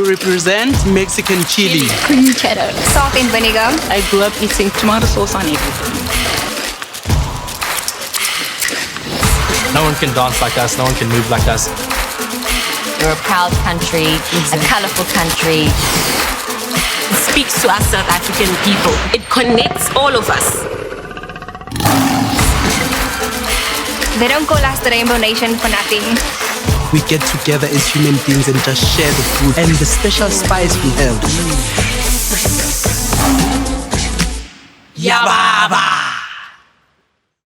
represent Mexican chili. Cream cheddar. Salt and vinegar. I grew up eating tomato sauce on everything. No one can dance like us. No one can move like us. We're a proud country, a colorful country. It speaks to us South African people. It connects all of us. They don't call us the Rainbow Nation for nothing. We get together as human beings and just share the food and the special spice we have. Yababa!